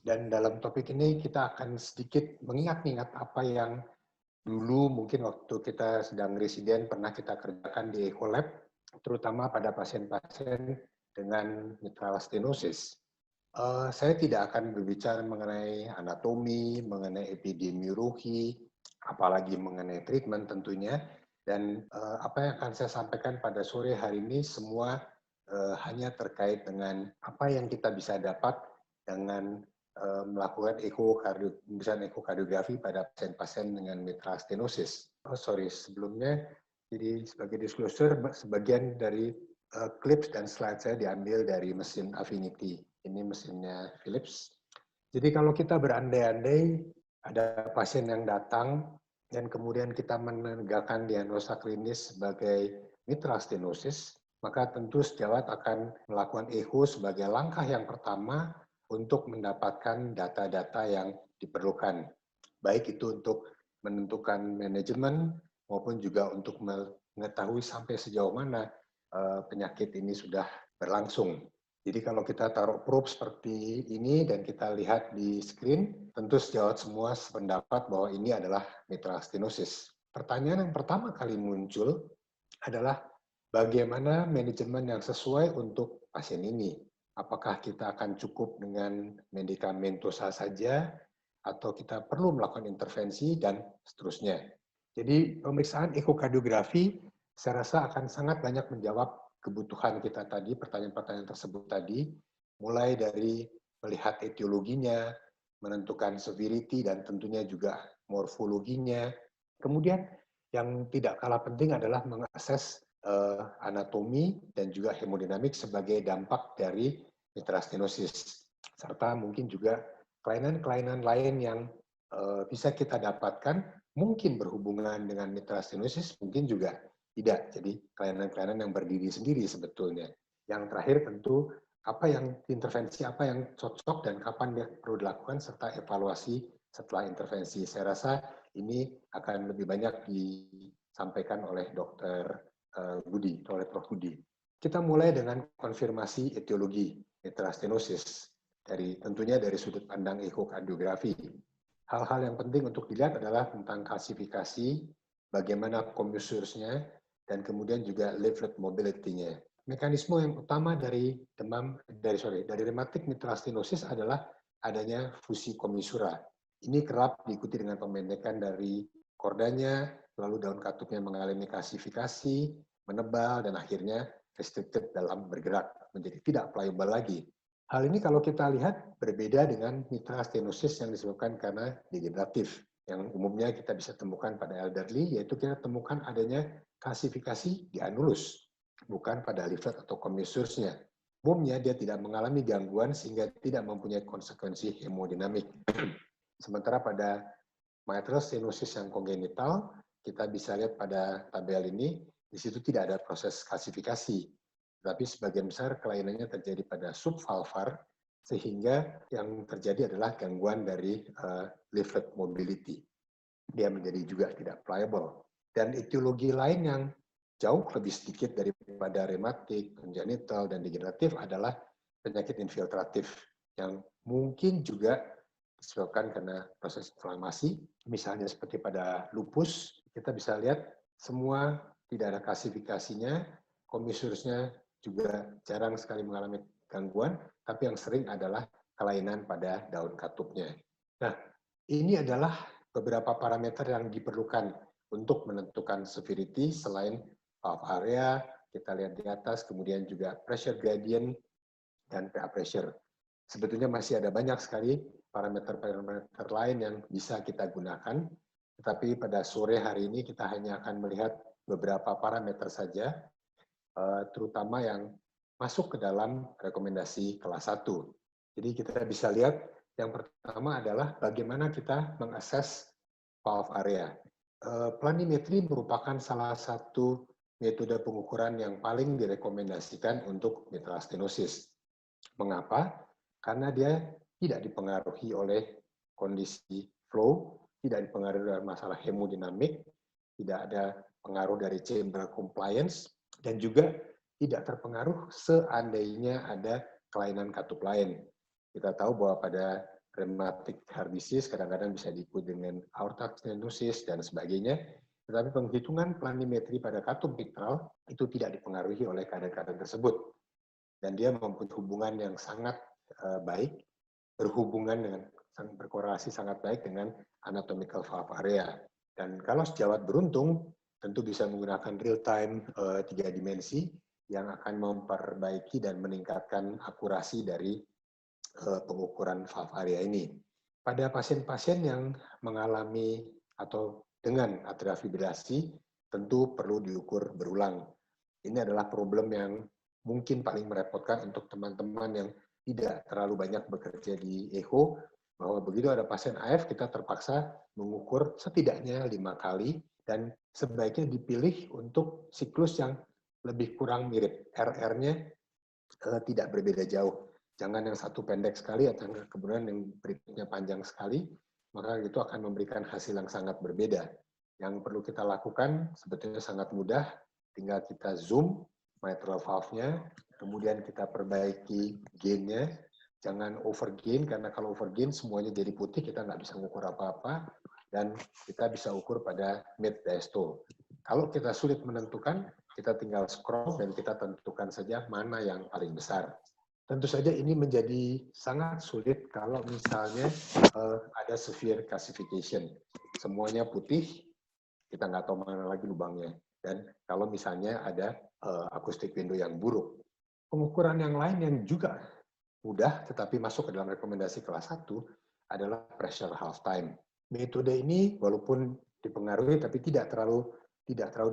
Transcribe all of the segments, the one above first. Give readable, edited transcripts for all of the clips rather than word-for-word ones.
Dan dalam topik ini kita akan sedikit mengingat-ingat apa yang dulu mungkin waktu kita sedang residen pernah kita kerjakan di Echo Lab, terutama pada pasien-pasien dengan mitral stenosis. Saya tidak akan berbicara mengenai anatomi, mengenai epidemiologi, apalagi mengenai treatment tentunya. Dan apa yang akan saya sampaikan pada sore hari ini semua hanya terkait dengan apa yang kita bisa dapat dengan melakukan pemeriksaan ekokardiografi pada pasien-pasien dengan mitral stenosis. Sebelumnya, jadi sebagai disclosure, sebagian dari clips dan slide saya diambil dari mesin Affinity. Ini mesinnya Philips. Jadi kalau kita berandai-andai ada pasien yang datang dan kemudian kita menegakkan diagnosa klinis sebagai mitral stenosis, maka tentu sejawat akan melakukan echo sebagai langkah yang pertama untuk mendapatkan data-data yang diperlukan. Baik itu untuk menentukan manajemen maupun juga untuk mengetahui sampai sejauh mana penyakit ini sudah berlangsung. Jadi kalau kita taruh probe seperti ini dan kita lihat di screen, tentu sejawat semua sependapat bahwa ini adalah mitral stenosis. Pertanyaan yang pertama kali muncul adalah bagaimana manajemen yang sesuai untuk pasien ini. Apakah kita akan cukup dengan medikamentosa saja, atau kita perlu melakukan intervensi, dan seterusnya. Jadi pemeriksaan ekokardiografi saya rasa akan sangat banyak menjawab kebutuhan kita tadi, pertanyaan-pertanyaan tersebut tadi, mulai dari melihat etiologinya, menentukan severity, dan tentunya juga morfologinya. Kemudian yang tidak kalah penting adalah mengakses anatomi dan juga hemodinamik sebagai dampak dari mitral stenosis, serta mungkin juga kelainan-kelainan lain yang bisa kita dapatkan mungkin berhubungan dengan mitral stenosis, mungkin juga tidak. Jadi kelainan-kelainan yang berdiri sendiri sebetulnya. Yang terakhir tentu apa yang intervensi, apa yang cocok dan kapan perlu dilakukan, serta evaluasi setelah intervensi. Saya rasa ini akan lebih banyak disampaikan oleh Dr. Budi, oleh Prof. Budi. Kita mulai dengan konfirmasi etiologi mitral stenosis, tentunya dari sudut pandang ekokardiografi. Hal-hal yang penting untuk dilihat adalah tentang klasifikasi, bagaimana commissuresnya, dan kemudian juga leaflet mobility-nya. Mekanisme yang utama dari rheumatic mitral stenosis adalah adanya fusi komissura. Ini kerap diikuti dengan pemendekan dari kordanya, lalu daun katupnya mengalami kalsifikasi, menebal, dan akhirnya restricted dalam bergerak, menjadi tidak pliable lagi. Hal ini kalau kita lihat berbeda dengan mitral stenosis yang disebabkan karena degeneratif, yang umumnya kita bisa temukan pada elderly, yaitu kita temukan adanya kalsifikasi di anulus, bukan pada leaflet atau commissuresnya. Umumnya dia tidak mengalami gangguan sehingga tidak mempunyai konsekuensi hemodinamik. Sementara pada mitral stenosis yang kongenital, kita bisa lihat pada tabel ini, di situ tidak ada proses kalsifikasi, tapi sebagian besar kelainannya terjadi pada subvalvar, sehingga yang terjadi adalah gangguan dari leaflet mobility. Dia menjadi juga tidak pliable. Dan etiologi lain yang jauh lebih sedikit daripada rematik, congenital, dan degeneratif adalah penyakit infiltratif yang mungkin juga disebabkan karena proses inflamasi, misalnya seperti pada lupus, kita bisa lihat semua tidak ada klasifikasinya, komisurusnya juga jarang sekali mengalami gangguan, tapi yang sering adalah kelainan pada daun katupnya. Nah, ini adalah beberapa parameter yang diperlukan untuk menentukan severity selain valve area, kita lihat di atas, kemudian juga pressure gradient, dan PA pressure. Sebetulnya masih ada banyak sekali parameter-parameter lain yang bisa kita gunakan, tetapi pada sore hari ini kita hanya akan melihat beberapa parameter saja, terutama yang masuk ke dalam rekomendasi kelas 1. Jadi kita bisa lihat yang pertama adalah bagaimana kita mengakses valve area. Planimetri merupakan salah satu metode pengukuran yang paling direkomendasikan untuk mitral stenosis. Mengapa? Karena dia tidak dipengaruhi oleh kondisi flow, tidak dipengaruhi oleh masalah hemodinamik, tidak ada pengaruh dari chamber compliance, dan juga tidak terpengaruh seandainya ada kelainan katup lain. Kita tahu bahwa pada rheumatic heart disease, kadang-kadang bisa diikuti dengan aortic stenosis dan sebagainya. Tetapi penghitungan planimetri pada katup mitral itu tidak dipengaruhi oleh keadaan-keadaan tersebut. Dan dia mempunyai hubungan yang sangat baik, berkorelasi sangat baik dengan anatomical valve area. Dan kalau sejawat beruntung, tentu bisa menggunakan real time 3 dimensi yang akan memperbaiki dan meningkatkan akurasi dari pengukuran valve area ini. Pada pasien-pasien yang mengalami atau dengan atrial fibrilasi, tentu perlu diukur berulang. Ini adalah problem yang mungkin paling merepotkan untuk teman-teman yang tidak terlalu banyak bekerja di echo, bahwa begitu ada pasien AF, kita terpaksa mengukur setidaknya 5 kali, dan sebaiknya dipilih untuk siklus yang lebih kurang mirip. RR-nya tidak berbeda jauh. Jangan yang satu pendek sekali atau kemudian yang berikutnya panjang sekali, maka itu akan memberikan hasil yang sangat berbeda. Yang perlu kita lakukan sebetulnya sangat mudah, tinggal kita zoom mitral valve-nya, kemudian kita perbaiki gain-nya, jangan over gain, karena kalau over gain semuanya jadi putih, kita nggak bisa mengukur apa-apa, dan kita bisa ukur pada mid diastole. Kalau kita sulit menentukan, kita tinggal scroll dan kita tentukan saja mana yang paling besar. Tentu saja ini menjadi sangat sulit kalau misalnya ada severe calcification. Semuanya putih, kita nggak tahu mana lagi lubangnya. Dan kalau misalnya ada acoustic window yang buruk. Pengukuran yang lain yang juga mudah tetapi masuk ke dalam rekomendasi kelas 1 adalah pressure half time. Metode ini walaupun dipengaruhi tapi tidak terlalu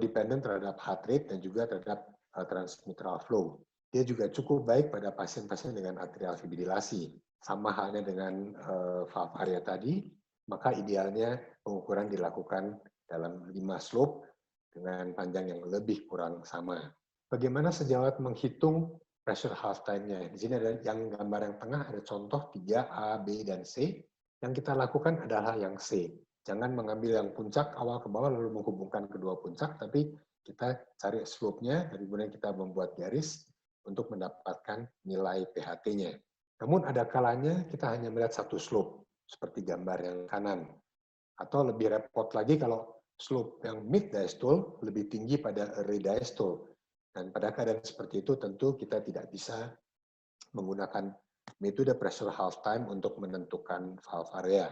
dependent terhadap heart rate dan juga terhadap transmitral flow. Dia juga cukup baik pada pasien-pasien dengan atrial fibrilasi. Sama halnya dengan valve area tadi, maka idealnya pengukuran dilakukan dalam 5 slope dengan panjang yang lebih kurang sama. Bagaimana sejawat menghitung pressure half time-nya? Di sini ada yang gambar yang tengah, ada contoh 3A, B, dan C. Yang kita lakukan adalah yang C. Jangan mengambil yang puncak awal ke bawah lalu menghubungkan kedua puncak, tapi kita cari slope-nya, dan kemudian kita membuat garis untuk mendapatkan nilai PHT-nya. Namun ada kalanya kita hanya melihat satu slope, seperti gambar yang kanan. Atau lebih repot lagi kalau slope yang mid diastole lebih tinggi pada early diastole. Dan pada keadaan seperti itu tentu kita tidak bisa menggunakan metode pressure half time untuk menentukan valve area.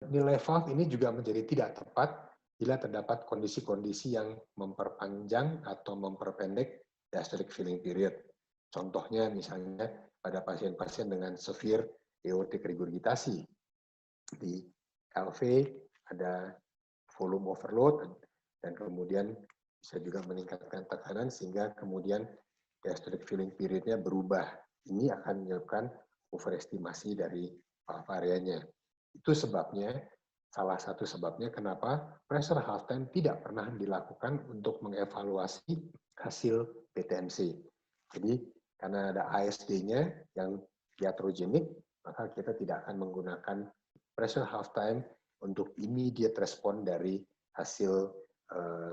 Nilai valve ini juga menjadi tidak tepat bila terdapat kondisi-kondisi yang memperpanjang atau memperpendek diastolic filling period. Contohnya misalnya pada pasien-pasien dengan severe aortic regurgitasi. Di LV ada volume overload dan kemudian bisa juga meningkatkan tekanan sehingga kemudian diastolic filling period-nya berubah. Ini akan menyebabkan overestimasi dari valve area-nya. Itu sebabnya, salah satu sebabnya kenapa pressure half time tidak pernah dilakukan untuk mengevaluasi hasil PTMC. Jadi karena ada ASD-nya yang iatrogenik, maka kita tidak akan menggunakan pressure half time untuk immediate respon dari hasil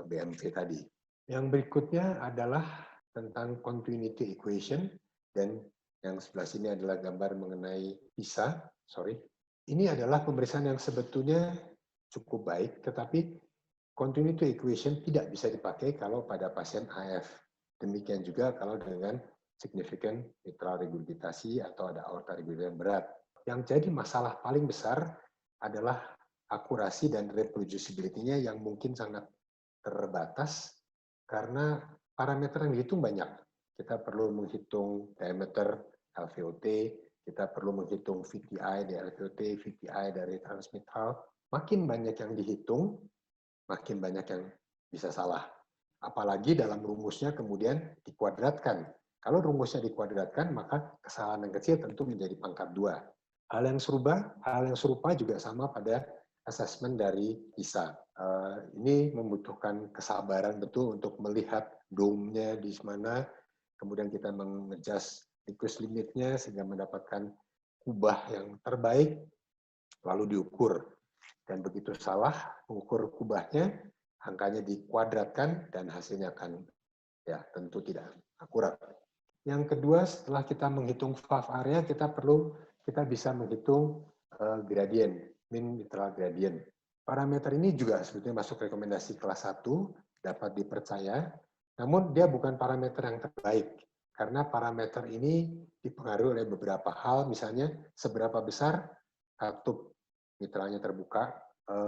BMV tadi. Yang berikutnya adalah tentang continuity equation, dan yang sebelah sini adalah gambar mengenai PISA. Ini adalah pemeriksaan yang sebetulnya cukup baik, tetapi continuity equation tidak bisa dipakai kalau pada pasien AF. Demikian juga kalau dengan significant mitral regurgitasi atau ada aorta regurgitasi yang berat. Yang jadi masalah paling besar adalah akurasi dan reproducibility-nya yang mungkin sangat terbatas karena parameter yang dihitung banyak. Kita perlu menghitung diameter LVOT, kita perlu menghitung VTI dari LVOT, VTI dari transmitral. Makin banyak yang dihitung, makin banyak yang bisa salah. Apalagi dalam rumusnya kemudian dikuadratkan. Kalau rumusnya dikuadratkan, maka kesalahan yang kecil tentu menjadi pangkat 2. Hal yang serupa juga sama pada assessment dari PISA. Ini membutuhkan kesabaran betul untuk melihat dome-nya di mana, kemudian kita mengejas liquid limitnya sehingga mendapatkan kubah yang terbaik, lalu diukur. Dan begitu salah mengukur kubahnya, angkanya dikuadratkan dan hasilnya akan ya tentu tidak akurat. Yang kedua, setelah kita menghitung valve area, kita bisa menghitung gradient, mean mitral gradient. Parameter ini juga sebetulnya masuk rekomendasi kelas 1, dapat dipercaya, namun dia bukan parameter yang terbaik, karena parameter ini dipengaruhi oleh beberapa hal, misalnya seberapa besar katup mitralnya terbuka,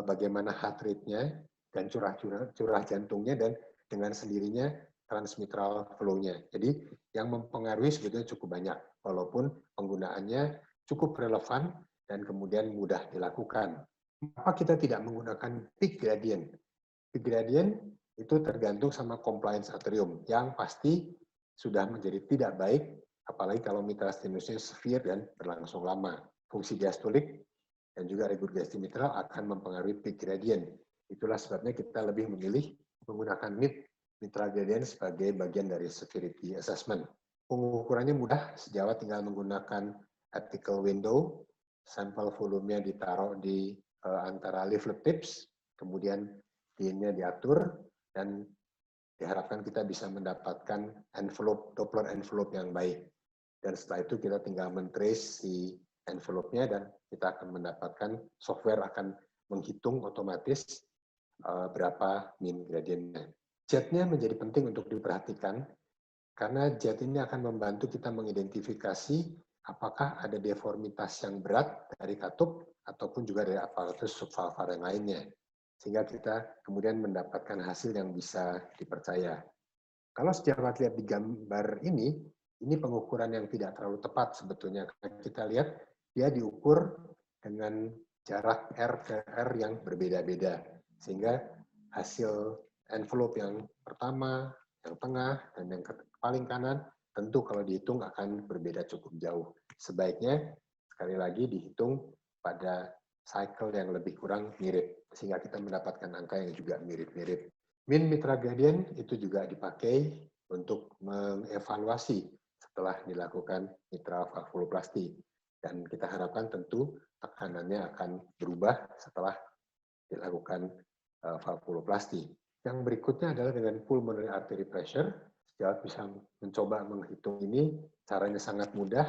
bagaimana heart rate-nya, dan curah jantungnya, dan dengan sendirinya transmitral flow-nya. Jadi yang mempengaruhi sebetulnya cukup banyak, walaupun penggunaannya cukup relevan dan kemudian mudah dilakukan. Maka kita tidak menggunakan peak gradient. Peak gradient itu tergantung sama compliance atrium, yang pasti sudah menjadi tidak baik, apalagi kalau mitral stenosis severe dan berlangsung lama. Fungsi diastolik dan juga regurgitasi mitral akan mempengaruhi peak gradient. Itulah sebabnya kita lebih memilih menggunakan mitral gradient sebagai bagian dari severity assessment. Pengukurannya mudah, sejawat tinggal menggunakan apical window, sampel volumenya ditaruh di antara leaflet tips, kemudian gain-nya diatur, dan diharapkan kita bisa mendapatkan envelope, Doppler envelope yang baik. Dan setelah itu kita tinggal men-trace si envelope-nya dan kita akan mendapatkan, software akan menghitung otomatis berapa mean gradient-nya. Jet-nya menjadi penting untuk diperhatikan, karena jet ini akan membantu kita mengidentifikasi apakah ada deformitas yang berat dari katup ataupun juga dari aparatus subvalvar yang lainnya. Sehingga kita kemudian mendapatkan hasil yang bisa dipercaya. Kalau sejawat lihat di gambar ini pengukuran yang tidak terlalu tepat sebetulnya. Kita lihat dia diukur dengan jarak R ke R yang berbeda-beda. Sehingga hasil envelope yang pertama, yang tengah, dan yang paling kanan, tentu kalau dihitung akan berbeda cukup jauh. Sebaiknya, sekali lagi, dihitung pada cycle yang lebih kurang mirip, sehingga kita mendapatkan angka yang juga mirip-mirip. Mean mitral gradient itu juga dipakai untuk mengevaluasi setelah dilakukan mitral valvuloplasti. Dan kita harapkan tentu tekanannya akan berubah setelah dilakukan valvuloplasti. Yang berikutnya adalah dengan pulmonary artery pressure. Sejawat bisa mencoba menghitung ini, caranya sangat mudah,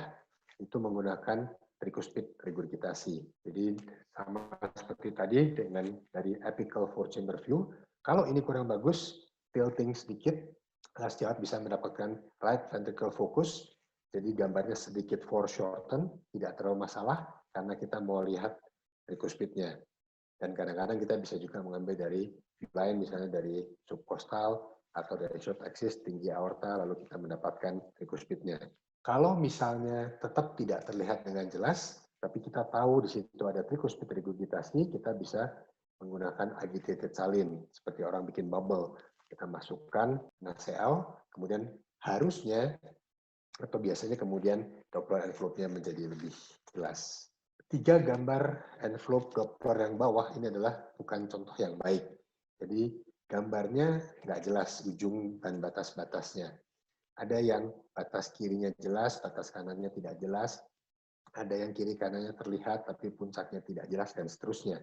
itu menggunakan tricuspid regurgitasi. Jadi sama seperti tadi dengan dari apical four-chamber view. Kalau ini kurang bagus, tilting sedikit, sejawat bisa mendapatkan right ventricle focus. Jadi gambarnya sedikit foreshorten, tidak terlalu masalah karena kita mau lihat tricuspidnya. Dan kadang-kadang kita bisa juga mengambil dari lain, misalnya dari subcostal atau dari short axis tinggi aorta, lalu kita mendapatkan tricuspidnya. Kalau misalnya tetap tidak terlihat dengan jelas, tapi kita tahu di situ ada tricuspid regurgitasi, kita bisa menggunakan agitated saline, seperti orang bikin bubble. Kita masukkan NaCl, kemudian harusnya atau biasanya kemudian Doppler envelope-nya menjadi lebih jelas. 3 gambar envelope Doppler yang bawah ini adalah bukan contoh yang baik. Jadi gambarnya nggak jelas ujung dan batas-batasnya. Ada yang batas kirinya jelas, batas kanannya tidak jelas. Ada yang kiri kanannya terlihat, tapi puncaknya tidak jelas, dan seterusnya.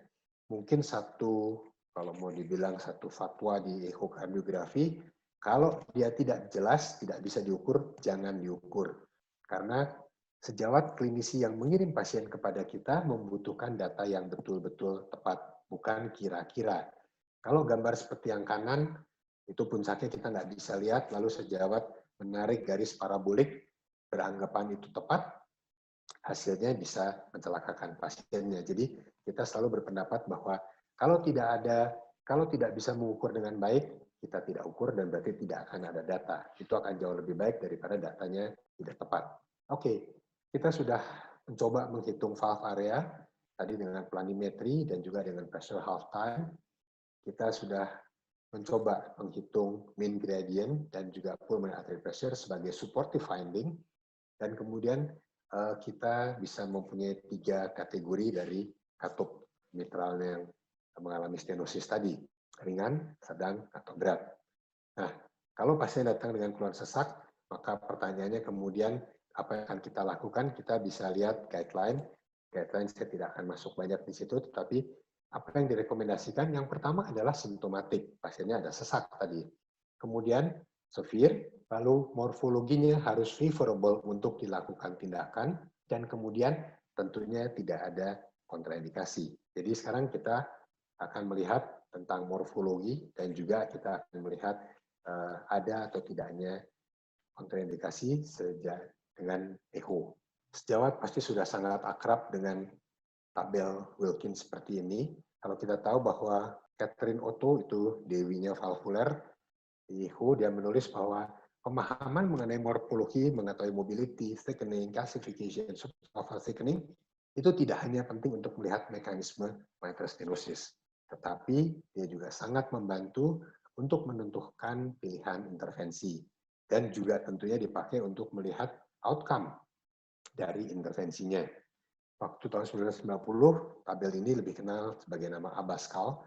Mungkin satu, kalau mau dibilang satu fatwa di ekokardiografi, kalau dia tidak jelas, tidak bisa diukur, jangan diukur. Karena sejawat klinisi yang mengirim pasien kepada kita membutuhkan data yang betul-betul tepat, bukan kira-kira. Kalau gambar seperti yang kanan, itu puncaknya kita nggak bisa lihat, lalu sejawat menarik garis parabolik, beranggapan itu tepat, hasilnya bisa mencelakakan pasiennya. Jadi kita selalu berpendapat bahwa kalau tidak bisa mengukur dengan baik, kita tidak ukur dan berarti tidak akan ada data. Itu akan jauh lebih baik daripada datanya tidak tepat. Oke, kita sudah mencoba menghitung valve area tadi dengan planimetri dan juga dengan pressure half time. Kita sudah mencoba menghitung mean gradient dan juga pulmonary artery pressure sebagai supportive finding, dan kemudian kita bisa mempunyai 3 kategori dari katup mitralnya yang mengalami stenosis tadi, ringan, sedang, atau berat. Nah, kalau pasien datang dengan keluhan sesak, maka pertanyaannya kemudian apa yang akan kita lakukan? Kita bisa lihat guideline. Guideline saya tidak akan masuk banyak di situ, tetapi apa yang direkomendasikan? Yang pertama adalah simptomatik. Pasiennya ada sesak tadi. Kemudian severe, lalu morfologinya harus favorable untuk dilakukan tindakan, dan kemudian tentunya tidak ada kontraindikasi. Jadi sekarang kita akan melihat tentang morfologi dan juga kita akan melihat ada atau tidaknya kontraindikasi dengan echo. Sejawat pasti sudah sangat akrab dengan tabel Wilkins seperti ini. Kalau kita tahu bahwa Catherine Otto itu dewinya valvuler, di echo dia menulis bahwa pemahaman mengenai morfologi, mengetahui mobility, thickening, calcification, subvalvular thickening, itu tidak hanya penting untuk melihat mekanisme mitral stenosis, tetapi dia juga sangat membantu untuk menentukan pilihan intervensi dan juga tentunya dipakai untuk melihat outcome dari intervensinya. Waktu tahun 1990, tabel ini lebih kenal sebagai nama Abascal.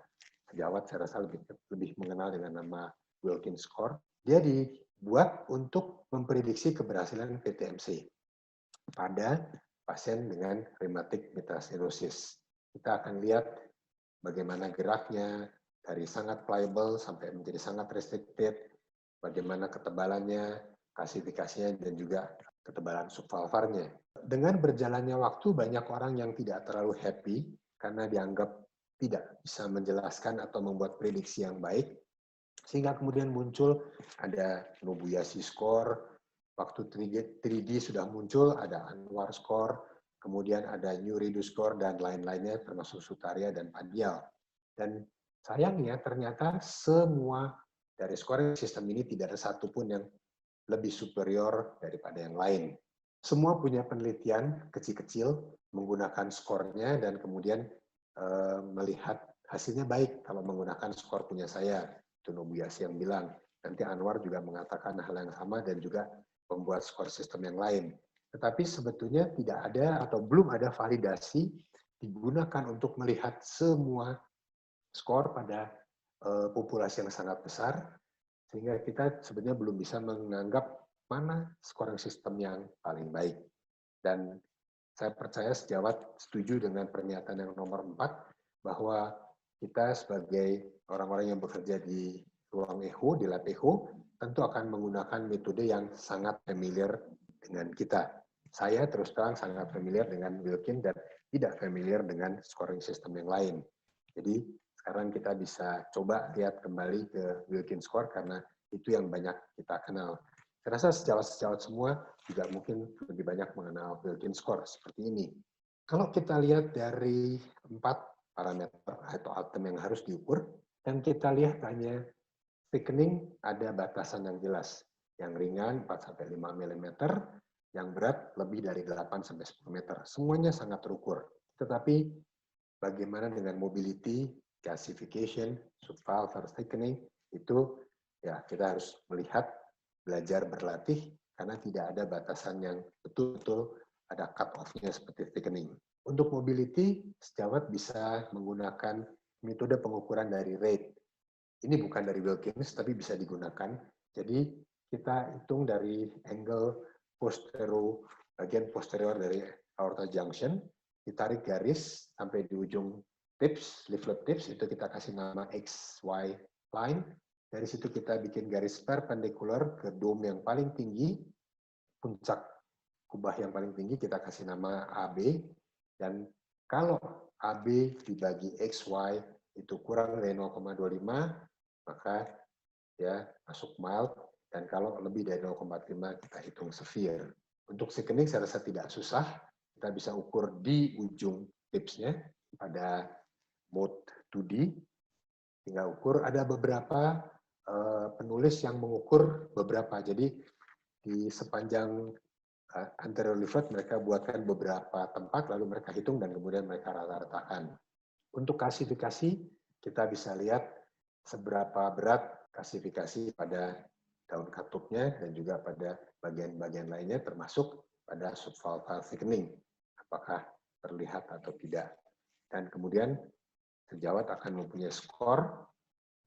Sejawat saya rasa lebih mengenal dengan nama Wilkins score. Dia dibuat untuk memprediksi keberhasilan PTMC pada pasien dengan rheumatic mitral stenosis. Kita akan lihat bagaimana geraknya dari sangat pliable sampai menjadi sangat restricted, bagaimana ketebalannya, klasifikasinya, dan juga ketebalan subvalvarnya. Dengan berjalannya waktu, banyak orang yang tidak terlalu happy karena dianggap tidak bisa menjelaskan atau membuat prediksi yang baik, sehingga kemudian muncul ada Nobuyashi score, waktu 3D sudah muncul, ada Anwar score, kemudian ada New Redo score, dan lain-lainnya termasuk Sutaria dan Padial. Dan sayangnya ternyata semua dari scoring sistem ini tidak ada satupun yang lebih superior daripada yang lain. Semua punya penelitian kecil-kecil menggunakan skornya dan kemudian melihat hasilnya baik kalau menggunakan skor punya saya. Itu Nobuyashi yang bilang. Nanti Anwar juga mengatakan hal yang sama dan juga membuat skor sistem yang lain. Tetapi sebetulnya tidak ada atau belum ada validasi digunakan untuk melihat semua skor pada populasi yang sangat besar, sehingga kita sebenarnya belum bisa menganggap mana scoring sistem yang paling baik. Dan saya percaya sejawat setuju dengan pernyataan yang nomor 4, bahwa kita sebagai orang-orang yang bekerja di ruang echo, di lab echo, tentu akan menggunakan metode yang sangat familiar dengan kita. Saya terus terang sangat familiar dengan Wilkins dan tidak familiar dengan scoring system yang lain. Jadi sekarang kita bisa coba lihat kembali ke Wilkins score karena itu yang banyak kita kenal. Saya rasa sejawat-sejawat semua juga mungkin lebih banyak mengenal Wilkins score seperti ini. Kalau kita lihat dari 4 parameter atau item yang harus diukur, dan kita lihat hanya thickening ada batasan yang jelas. Yang ringan 4-5 mm, yang berat lebih dari 8-10 meter. Semuanya sangat terukur. Tetapi bagaimana dengan mobility, calcification, subvalvular thickening, itu ya kita harus melihat, belajar berlatih, karena tidak ada batasan yang betul-betul ada cut-off-nya seperti thickening. Untuk mobility, sejawat bisa menggunakan metode pengukuran dari rate. Ini bukan dari Wilkins, tapi bisa digunakan. Jadi kita hitung dari angle bagian posterior dari aorta junction, ditarik garis sampai di ujung tips, leaflet tips, itu kita kasih nama XY line. Dari situ kita bikin garis perpendicular ke dome yang paling tinggi, puncak kubah yang paling tinggi kita kasih nama AB, dan kalau AB dibagi XY itu kurang dari 0,25, maka ya masuk mild, dan kalau lebih dari 0,5 kita hitung severe. Untuk thickening saya rasa tidak susah, kita bisa ukur di ujung tipsnya pada mode 2D, tinggal ukur. Ada beberapa penulis yang mengukur beberapa, jadi di sepanjang anterior leaflet mereka buatkan beberapa tempat, lalu mereka hitung dan kemudian mereka rata-ratakan. Untuk klasifikasi, kita bisa lihat seberapa berat klasifikasi pada daun katupnya dan juga pada bagian-bagian lainnya, termasuk pada subvalvular thickening, apakah terlihat atau tidak. Dan kemudian sejawat akan mempunyai skor,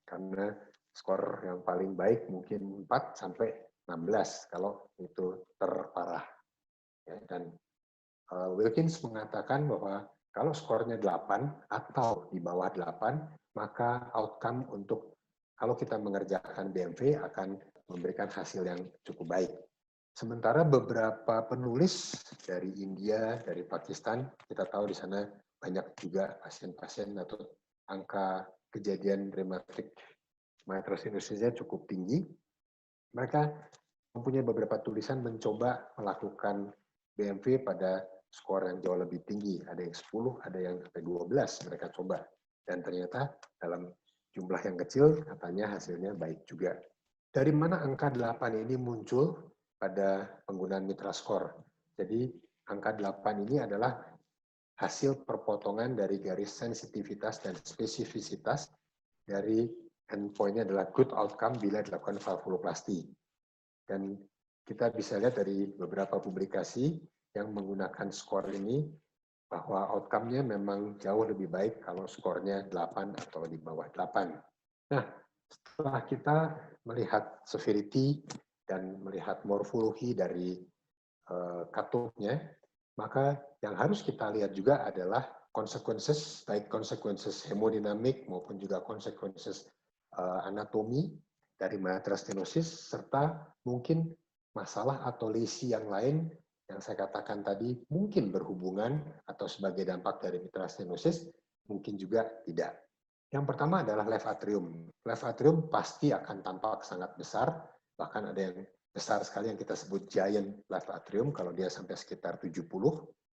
karena skor yang paling baik mungkin 4 sampai 16 kalau itu terparah. Ya, dan Wilkins mengatakan bahwa kalau skornya 8 atau di bawah 8, maka outcome untuk kalau kita mengerjakan BMV akan memberikan hasil yang cukup baik. Sementara beberapa penulis dari India, dari Pakistan, kita tahu di sana banyak juga pasien-pasien atau angka kejadian rematik mitral stenosis-nya cukup tinggi, mereka mempunyai beberapa tulisan mencoba melakukan BMV pada skor yang jauh lebih tinggi. Ada yang 10, ada yang sampai 12 mereka coba. Dan ternyata dalam jumlah yang kecil, katanya hasilnya baik juga. Dari mana angka 8 ini muncul pada penggunaan mitra skor? Jadi angka 8 ini adalah hasil perpotongan dari garis sensitivitas dan spesifisitas dari endpoint-nya adalah good outcome bila dilakukan valvuloplasti. Dan kita bisa lihat dari beberapa publikasi yang menggunakan skor ini, bahwa outcome-nya memang jauh lebih baik kalau skornya 8 atau di bawah 8. Nah, setelah kita melihat severity dan melihat morfologi dari katunya, maka yang harus kita lihat juga adalah consequences, baik consequences hemodinamik maupun juga consequences anatomi dari mitral stenosis, serta mungkin masalah atau lesi yang lain yang saya katakan tadi mungkin berhubungan atau sebagai dampak dari mitral stenosis, mungkin juga tidak. Yang pertama adalah left atrium. Left atrium pasti akan tampak sangat besar, bahkan ada yang besar sekali yang kita sebut giant left atrium, kalau dia sampai sekitar 70.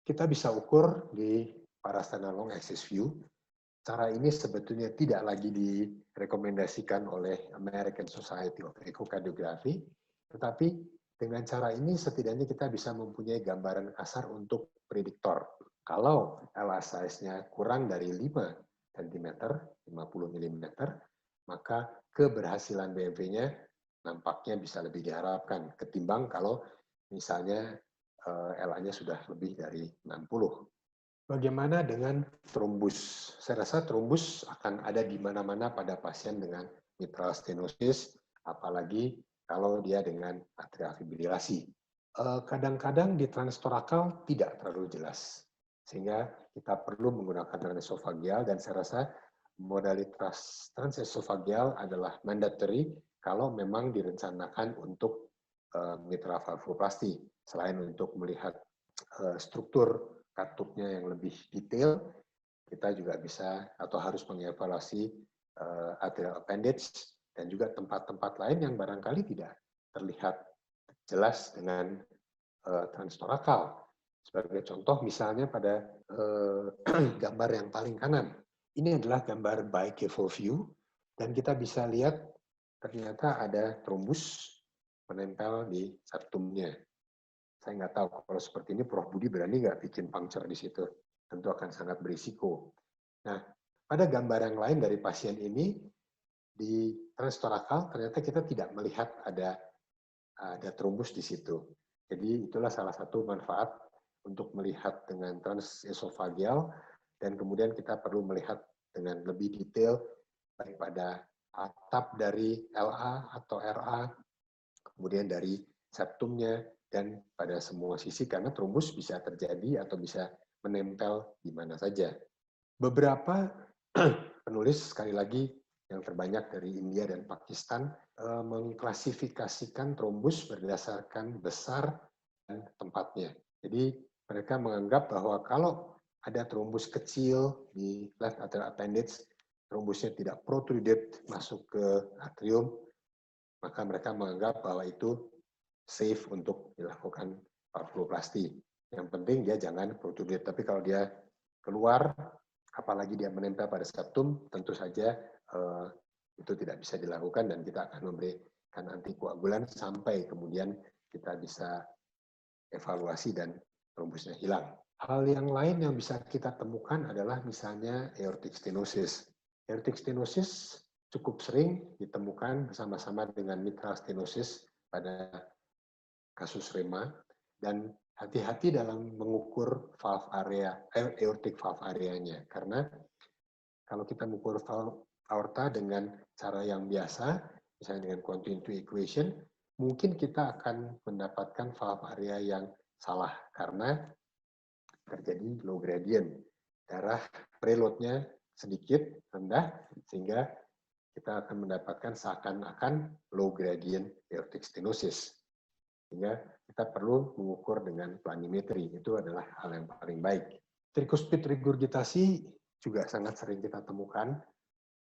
Kita bisa ukur di parasternal long axis view. Cara ini sebetulnya tidak lagi direkomendasikan oleh American Society of Echocardiography, tetapi dengan cara ini setidaknya kita bisa mempunyai gambaran kasar untuk prediktor. Kalau LA size-nya kurang dari 5 cm, 50 mm, maka keberhasilan BMV-nya nampaknya bisa lebih diharapkan ketimbang kalau misalnya LA-nya sudah lebih dari 60. Bagaimana dengan trombus? Saya rasa trombus akan ada di mana-mana pada pasien dengan mitral stenosis, apalagi kalau dia dengan atrial fibrilasi. Kadang-kadang di transtorakal tidak terlalu jelas, sehingga kita perlu menggunakan transesofageal, dan saya rasa modalitas transesofageal adalah mandatory kalau memang direncanakan untuk mitral valvuloplasti. Selain untuk melihat struktur katupnya yang lebih detail, kita juga bisa atau harus mengevaluasi atrial appendage dan juga tempat-tempat lain yang barangkali tidak terlihat jelas dengan transtorakal. Sebagai contoh misalnya pada gambar yang paling kanan. Ini adalah gambar bicaval view, dan kita bisa lihat ternyata ada trombus menempel di septumnya. Saya nggak tahu kalau seperti ini Prof. Budi berani nggak bikin puncture di situ. Tentu akan sangat berisiko. Nah, pada gambar yang lain dari pasien ini, di transtorakal ternyata kita tidak melihat ada trombus di situ. Jadi itulah salah satu manfaat untuk melihat dengan transesofageal, dan kemudian kita perlu melihat dengan lebih detail baik pada atap dari LA atau RA, kemudian dari septumnya, dan pada semua sisi, karena trombus bisa terjadi atau bisa menempel di mana saja. Beberapa penulis, sekali lagi yang terbanyak dari India dan Pakistan, mengklasifikasikan trombus berdasarkan besar dan tempatnya. Jadi mereka menganggap bahwa kalau ada trombus kecil di left atrial appendage, trombusnya tidak protruded masuk ke atrium, maka mereka menganggap bahwa itu safe untuk dilakukan valvuloplasti. Yang penting dia jangan protruded. Tapi kalau dia keluar, apalagi dia menempel pada septum, tentu saja itu tidak bisa dilakukan, dan kita akan memberikan antikoagulan sampai kemudian kita bisa evaluasi dan trombusnya hilang. Hal yang lain yang bisa kita temukan adalah misalnya aortic stenosis. Aortic stenosis cukup sering ditemukan bersama-sama dengan mitral stenosis pada kasus rema, dan hati-hati dalam mengukur valve area, aortic valve areanya, karena kalau kita mengukur valve aorta dengan cara yang biasa, misalnya dengan continuity equation, mungkin kita akan mendapatkan valve area yang salah karena terjadi low gradient, darah preloadnya sedikit rendah, sehingga kita akan mendapatkan seakan-akan low gradient aortic stenosis. Sehingga kita perlu mengukur dengan planimetri, itu adalah hal yang paling baik. Tricuspid regurgitasi juga sangat sering kita temukan,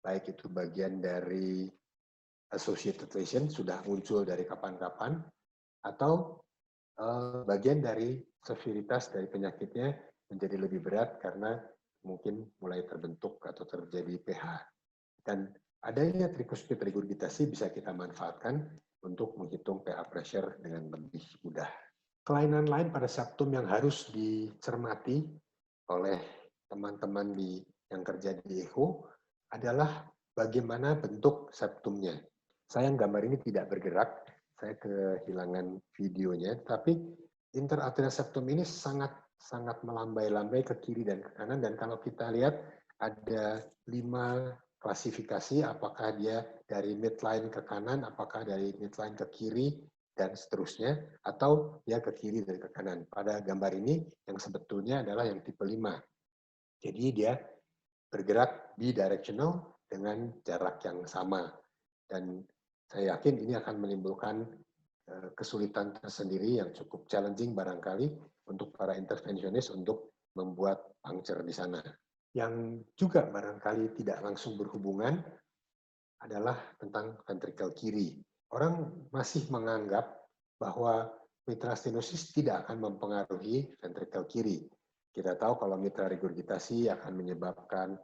baik itu bagian dari associated lesion sudah muncul dari kapan-kapan, atau bagian dari severitas dari penyakitnya menjadi lebih berat karena mungkin mulai terbentuk atau terjadi pH. Dan adanya tricuspid regurgitasi bisa kita manfaatkan untuk menghitung pH pressure dengan lebih mudah. Kelainan lain pada septum yang harus dicermati oleh teman-teman yang kerja di echo adalah bagaimana bentuk septumnya. Sayang gambar ini tidak bergerak, saya kehilangan videonya, tapi interarterial septum ini sangat melambai-lambai ke kiri dan ke kanan, dan kalau kita lihat ada 5 klasifikasi, apakah dia dari midline ke kanan, apakah dari midline ke kiri, dan seterusnya, atau dia ke kiri dan ke kanan. Pada gambar ini yang sebetulnya adalah yang tipe 5. Jadi dia bergerak bidirectional dengan jarak yang sama. Dan saya yakin ini akan menimbulkan kesulitan tersendiri yang cukup challenging barangkali untuk para intervensionis untuk membuat puncture di sana. Yang juga barangkali tidak langsung berhubungan adalah tentang ventrikel kiri. Orang masih menganggap bahwa mitral stenosis tidak akan mempengaruhi ventrikel kiri. Kita tahu kalau mitral regurgitasi akan menyebabkan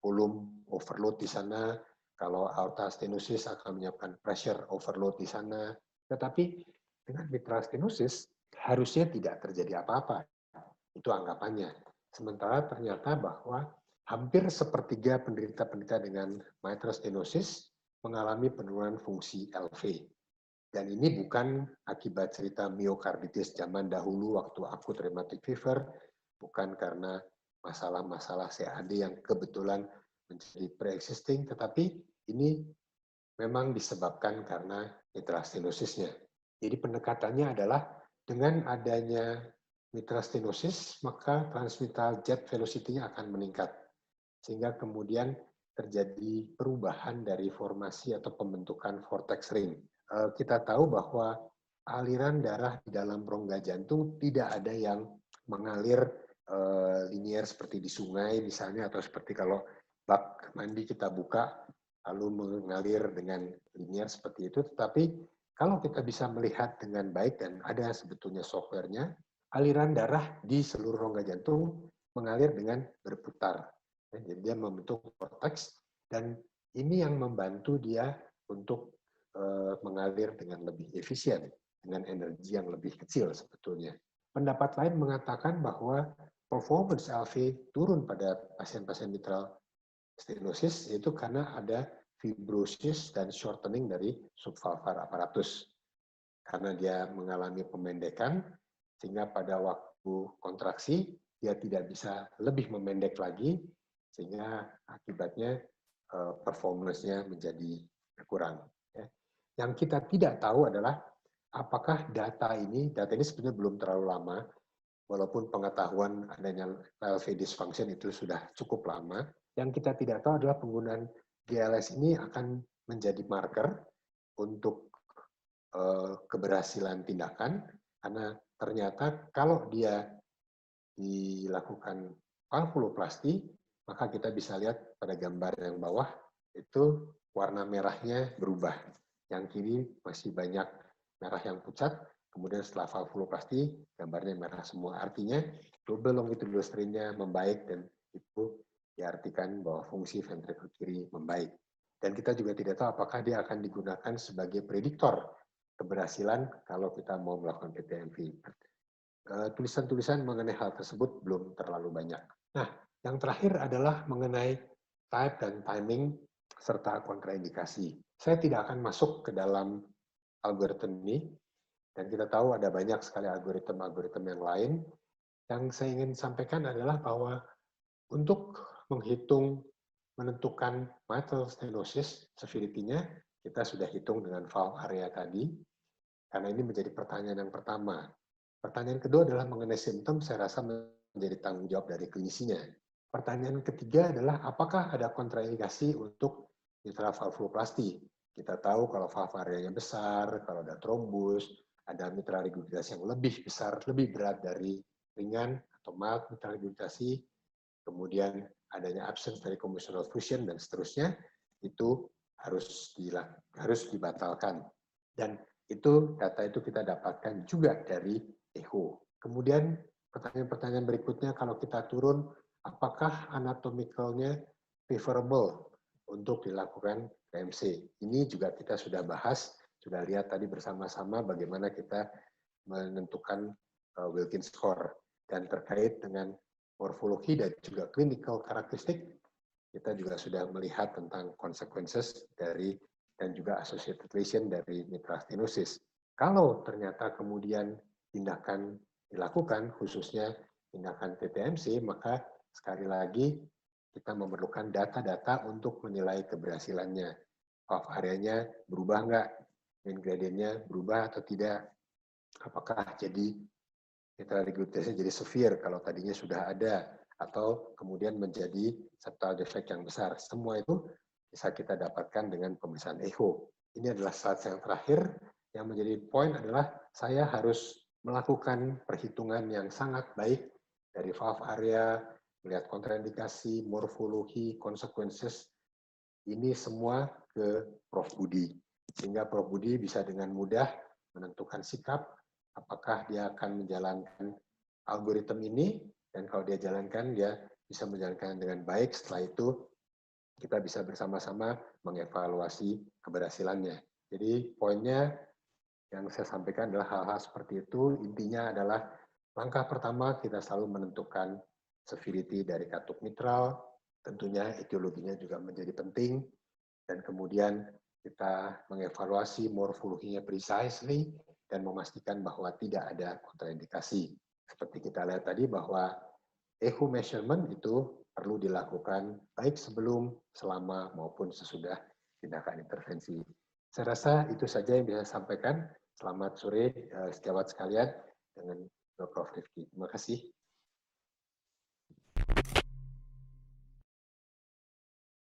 volume overload di sana, kalau aorta stenosis akan menyebabkan pressure overload di sana. Tetapi dengan mitral stenosis harusnya tidak terjadi apa-apa. Itu anggapannya. Sementara ternyata bahwa hampir sepertiga penderita-penderita dengan mitral stenosis mengalami penurunan fungsi LV. Dan ini bukan akibat cerita miokarditis zaman dahulu waktu akut rheumatic fever, bukan karena masalah-masalah CAD yang kebetulan menjadi pre-existing, tetapi ini memang disebabkan karena mitral stenosisnya. Jadi pendekatannya adalah dengan adanya mitral stenosis, maka transmitral jet velocity-nya akan meningkat. Sehingga kemudian terjadi perubahan dari formasi atau pembentukan vortex ring. Kita tahu bahwa aliran darah di dalam rongga jantung tidak ada yang mengalir linier seperti di sungai misalnya, atau seperti kalau bak mandi kita buka lalu mengalir dengan linier seperti itu. Tetapi kalau kita bisa melihat dengan baik, dan ada sebetulnya softwarenya, aliran darah di seluruh rongga jantung mengalir dengan berputar. Jadi dia membentuk vortex, dan ini yang membantu dia untuk mengalir dengan lebih efisien, dengan energi yang lebih kecil sebetulnya. Pendapat lain mengatakan bahwa performance LV turun pada pasien-pasien mitral stenosis itu karena ada fibrosis dan shortening dari subvalvar apparatus. Karena dia mengalami pemendekan, sehingga pada waktu kontraksi dia tidak bisa lebih memendek lagi, sehingga akibatnya performance-nya menjadi berkurang. Yang kita tidak tahu adalah apakah data ini sebenarnya belum terlalu lama, walaupun pengetahuan adanya LV dysfunction itu sudah cukup lama. Yang kita tidak tahu adalah penggunaan GLS ini akan menjadi marker untuk keberhasilan tindakan, karena ternyata kalau dia dilakukan valvuloplasti, maka kita bisa lihat pada gambar yang bawah itu warna merahnya berubah. Yang kiri masih banyak merah yang pucat, kemudian setelah valvuloplasti gambarnya merah semua. Artinya double longitudinal strain-nya membaik, dan itu diartikan bahwa fungsi ventrikel kiri membaik. Dan kita juga tidak tahu apakah dia akan digunakan sebagai prediktor keberhasilan kalau kita mau melakukan PTMV. Tulisan-tulisan mengenai hal tersebut belum terlalu banyak. Nah, yang terakhir adalah mengenai type dan timing serta kontraindikasi. Saya tidak akan masuk ke dalam algoritma ini, dan kita tahu ada banyak sekali algoritma-algoritma yang lain. Yang saya ingin sampaikan adalah bahwa untuk menentukan mitral stenosis severity-nya, kita sudah hitung dengan valve area tadi, karena ini menjadi pertanyaan yang pertama. Pertanyaan kedua adalah mengenai simptom, saya rasa menjadi tanggung jawab dari klinisinya. Pertanyaan ketiga adalah apakah ada kontraindikasi untuk mitral valvuloplasti. Kita tahu kalau valve areanya besar, kalau ada trombus, ada mitral regurgitasi yang lebih besar, lebih berat dari ringan, atau mild mitral regurgitasi, kemudian adanya absence dari commissural fusion dan seterusnya, itu harus dibatalkan. Dan itu data itu kita dapatkan juga dari echo. Kemudian pertanyaan-pertanyaan berikutnya, kalau kita turun, apakah anatomicalnya favorable untuk dilakukan PMC? Ini juga kita sudah bahas, sudah lihat tadi bersama-sama bagaimana kita menentukan Wilkins score. Dan terkait dengan morfologi dan juga clinical karakteristik, kita juga sudah melihat tentang consequences dari dan juga associated lesion dari mitral stenosis. Kalau ternyata kemudian tindakan dilakukan, khususnya tindakan TTMC, maka sekali lagi kita memerlukan data-data untuk menilai keberhasilannya. Valve areanya berubah nggak? Mean gradientnya berubah atau tidak? Apakah jadi mitral regurgitasnya jadi severe kalau tadinya sudah ada, atau kemudian menjadi septal defect yang besar. Semua itu bisa kita dapatkan dengan pemeriksaan echo. Ini adalah slide yang terakhir. Yang menjadi poin adalah saya harus melakukan perhitungan yang sangat baik dari valve area, melihat kontraindikasi, morfologi, consequences. Ini semua ke Prof. Budi. Sehingga Prof. Budi bisa dengan mudah menentukan sikap apakah dia akan menjalankan algoritma ini, dan kalau dia jalankan, dia bisa menjalankan dengan baik. Setelah itu, kita bisa bersama-sama mengevaluasi keberhasilannya. Jadi, poinnya yang saya sampaikan adalah hal-hal seperti itu. Intinya adalah langkah pertama kita selalu menentukan severity dari katup mitral, tentunya etiologinya juga menjadi penting, dan kemudian kita mengevaluasi morfologinya precisely, dan memastikan bahwa tidak ada kontraindikasi. Seperti kita lihat tadi bahwa echo measurement itu perlu dilakukan baik sebelum, selama, maupun sesudah tindakan intervensi. Saya rasa itu saja yang bisa saya sampaikan. Selamat sore, sejawat sekalian, dengan Prof. Rifki. Terima kasih.